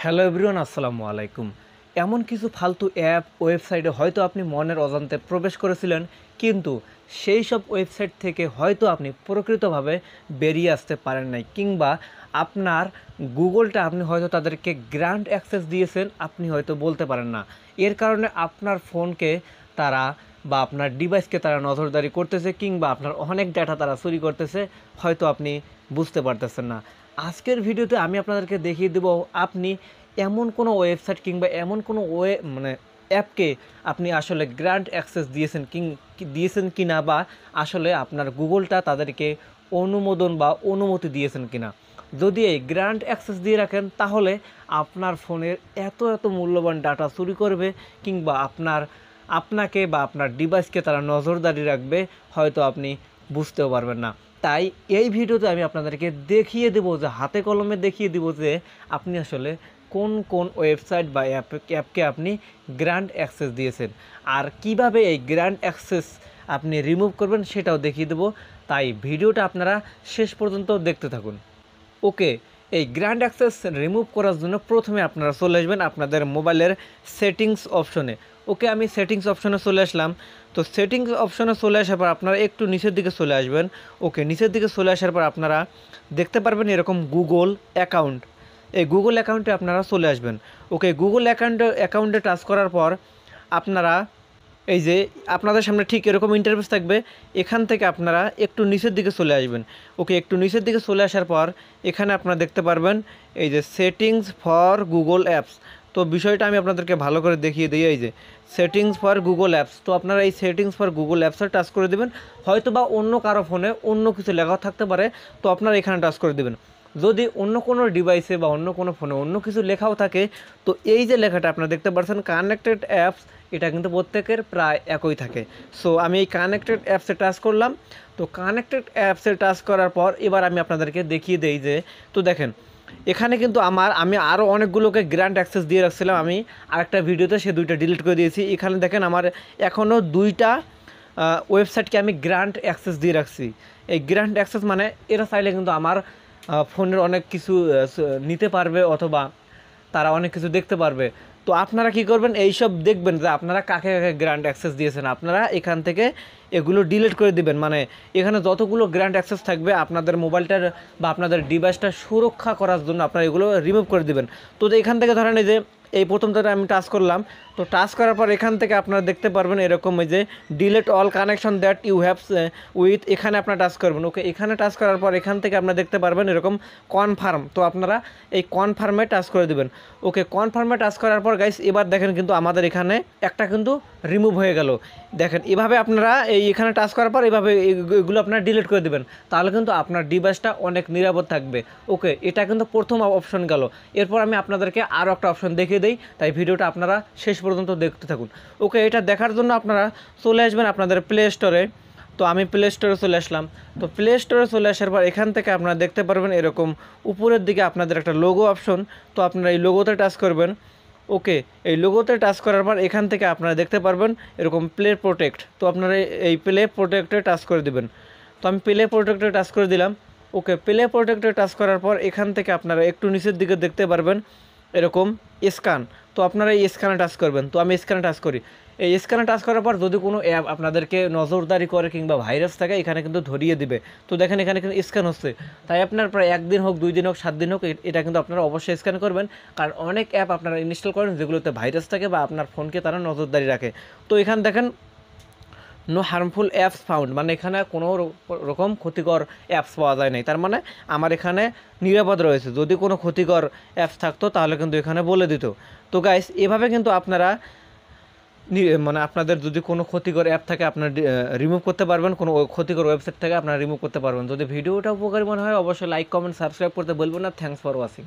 Hello everyone, আসসালামু আলাইকুম। এমন কিছু ফালতু অ্যাপ ওয়েবসাইটে হয়তো আপনি মনের অজান্তে প্রবেশ করেছিলেন, কিন্তু সেই সব ওয়েবসাইট থেকে হয়তো আপনি প্রকৃতভাবে বেরিয়ে আসতে পারেন নাই, কিংবা আপনার গুগলটা আপনি হয়তো তাদেরকে গ্র্যান্ড অ্যাক্সেস দিয়েছেন, আপনি হয়তো বলতে পারেন না। এর কারণে আপনার ফোনকে তারা বা আপনার ডিভাইসকে তারা নজরদারি করতেছে, কিংবা আপনার অনেক ডাটা তারা চুরি করতেছে, হয়তো আপনি বুঝতে পারতেছেন না। আজকের ভিডিওতে আমি আপনাদেরকে দেখিয়ে দেব আপনি এমন কোনো ওয়েবসাইট কিংবা এমন কোনো অ্যাপকে আপনি আসলে গ্র্যান্ড অ্যাক্সেস দিয়েছেন কি না, বা আসলে আপনার গুগলটা তাদেরকে অনুমোদন বা অনুমতি দিয়েছেন কি না। যদি এই গ্র্যান্ড অ্যাক্সেস দিয়ে রাখেন, তাহলে আপনার ফোনের এত এত মূল্যবান ডাটা চুরি করবে, কিংবা আপনাকে বা আপনার ডিভাইসকে তারা নজরদারি রাখবে, হয়তো আপনি বুঝতেও পারবেন না। তাই এই ভিডিওতে আমি আপনাদেরকে দেখিয়ে দেবো, যে হাতে কলমে দেখিয়ে দেবো যে আপনি আসলে কোন কোন ওয়েবসাইট বা অ্যাপকে আপনি গ্র্যান্ড অ্যাক্সেস দিয়েছেন, আর কিভাবে এই গ্র্যান্ড অ্যাক্সেস আপনি রিমুভ করবেন সেটাও দেখিয়ে দেবো। তাই ভিডিওটা আপনারা শেষ পর্যন্ত দেখতে থাকুন। ওকে, এই গ্র্যান্ড অ্যাক্সেস রিমুভ করার জন্য প্রথমে আপনারা চলে আসবেন আপনাদের মোবাইলের সেটিংস অপশনে। ওকে, আমি সেটিংস অপশনে চলে আসলাম। তো সেটিংস অপশনে চলে আসার পর আপনারা একটু নিচের দিকে চলে আসবেন। ওকে, নিচের দিকে চলে আসার পর আপনারা দেখতে পারবেন এরকম গুগল অ্যাকাউন্ট। এই গুগল অ্যাকাউন্টে আপনারা চলে আসবেন। ওকে, গুগল অ্যাকাউন্টে টাচ করার পর আপনারা এই যে আপনাদের সামনে ঠিক এরকম ইন্টারফেস থাকবে। এখান থেকে আপনারা একটু নিচের দিকে চলে আসবেন। ওকে, একটু নিচের দিকে চলে আসার পর এখানে আপনারা দেখতে পারবেন এই যে সেটিংস ফর গুগল অ্যাপস। তো বিষয়টা আমি আপনাদেরকে ভালো করে দেখিয়ে দিই। এই যে সেটিংস ফর গুগল অ্যাপস, তো আপনারা এই সেটিংস ফর গুগল অ্যাপসে টাচ করে দেবেন। হয়তো বা অন্য কারো ফোনে অন্য কিছু লেখা থাকতে পারে, তো আপনারা এখানে টাচ করে দেবেন। যদি অন্য কোনো ডিভাইসে বা অন্য কোনো ফোনে অন্য কিছু লেখাও থাকে, তো এই যে লেখাটা আপনারা দেখতে পাচ্ছেন কানেক্টেড অ্যাপস, এটা কিন্তু প্রত্যেকের প্রায় একই থাকে। সো আমি এই কানেক্টেড অ্যাপসে টাচ করলাম। তো কানেক্টেড অ্যাপসে টাচ করার পর এবার আমি আপনাদেরকে দেখিয়ে দেই যে, তো দেখেন এখানে কিন্তু আমি আরও অনেকগুলোকে গ্র্যান্ড অ্যাক্সেস দিয়ে রাখছিলাম। আমি আরেকটা ভিডিওতে সে দুইটা ডিলিট করে দিয়েছি। এখানে দেখেন আমার এখনও দুইটা ওয়েবসাইটকে আমি গ্র্যান্ড অ্যাক্সেস দিয়ে রাখছি। এই গ্র্যান্ড অ্যাক্সেস মানে এরা চাইলে কিন্তু আমার ফোনের অনেক কিছু নিতে পারবে, অথবা তারা অনেক কিছু দেখতে পারবে। তো আপনারা কি করবেন, এইসব দেখবেন যে আপনারা কাকে কাকে গ্র্যান্ড অ্যাক্সেস দিয়েছেন, আপনারা এখান থেকে এগুলো ডিলিট করে দিবেন। মানে এখানে যতগুলো গ্র্যান্ড অ্যাক্সেস থাকবে আপনাদের মোবাইলটার বা আপনাদের ডিভাইসটা সুরক্ষা করার জন্য আপনারা এগুলো রিমুভ করে দিবেন। তো এখান থেকে ধরেন এই যে এই প্রথমটা আমি টাচ করলাম। তো টাচ করার পর এখান থেকে আপনারা দেখতে পারবেন এরকম এই যে delete all connection that you have with, এখানে আপনারা টাচ করবেন। ওকে, এখানে টাচ করার পর এখান থেকে আপনারা দেখতে পারবেন এরকম কনফার্ম, তো আপনারা এই কনফার্মে টাচ করে দেবেন। ওকে, কনফার্মে টাচ করার পর গাইস এবার দেখেন কিন্তু আমাদের এখানে একটা কিন্তু রিমুভ হয়ে গেল। দেখেন এভাবে আপনারা এখানে টাচ করার পর এভাবে এগুলো আপনারা ডিলিট করে দেবেন, তাহলে কিন্তু আপনার ডিভাইসটা অনেক নিরাপদ থাকবে। ওকে, এটা কিন্তু প্রথম অপশন গেল। এরপর আমি আপনাদেরকে আরও একটা অপশন দেখিয়ে দিই, তাই ভিডিওটা আপনারা শেষ পর্যন্ত দেখতে থাকুন। ওকে, এটা দেখার জন্য আপনারা চলে আসবেন আপনাদের প্লে স্টোরে। তো আমি প্লে স্টোরে চলে আসলাম। তো প্লে স্টোরে চলে আসার পর এখান থেকে আপনারা দেখতে পারবেন এরকম উপরের দিকে আপনাদের একটা লোগো অপশন, তো আপনারা এই লোগোতে টাচ করবেন। ওকে, এই লোগোতে টাচ করার পর এখান থেকে আপনারা দেখতে পারবেন এরকম প্লে প্রোটেক্ট, তো আপনারা এই প্লে প্রোটেক্টে টাচ করে দেবেন। তো আমি প্লে প্রোটেক্টে টাচ করে দিলাম। ওকে, প্লে প্রোটেক্টে টাচ করার পর এখান থেকে আপনারা একটু নিচের দিকে দেখতে পারবেন এরকম স্ক্যান, তো আপনারা এই স্ক্যানে টাচ করবেন। তো আমি স্ক্যানে টাচ করি। এই স্ক্যানে টাচ করার পর যদি কোনো অ্যাপ আপনাদেরকে নজরদারি করে কিংবা ভাইরাস থাকে, এখানে কিন্তু ধরিয়ে দিবে। তো দেখেন এখানে কিন্তু স্ক্যান হচ্ছে, তাই আপনার প্রায় 1 দিন হোক, 2 দিন হোক, 7 দিন হোক, এটা কিন্তু আপনারা অবশ্যই স্ক্যান করবেন। কারণ অনেক অ্যাপ আপনারা ইনস্টল করেন যেগুলোতে ভাইরাস থাকে বা আপনার ফোনকে তারা নজরদারি রাখে। তো এখানে দেখেন নো হার্মফুল অ্যাপস ফাউন্ড, মানে এখানে কোনো রকম ক্ষতিকর অ্যাপস পাওয়া যায় নাই, তার মানে আমার এখানে নিরাপদ রয়েছে। যদি কোনো ক্ষতিকর অ্যাপস থাকতো তাহলে কিন্তু এখানে বলে দিত। তো গাইস এভাবে কিন্তু আপনারা মানে আপনাদের যদি কোনো ক্ষতিকর অ্যাপ থাকে আপনার রিমুভ করতে পারবেন, কোনো ক্ষতিকর ওয়েবসাইট থেকে আপনারা রিমুভ করতে পারবেন। যদি ভিডিওটা উপকারী মনে হয় অবশ্যই লাইক, কমেন্ট, সাবস্ক্রাইব করতে বলবেন না। Thanks for watching.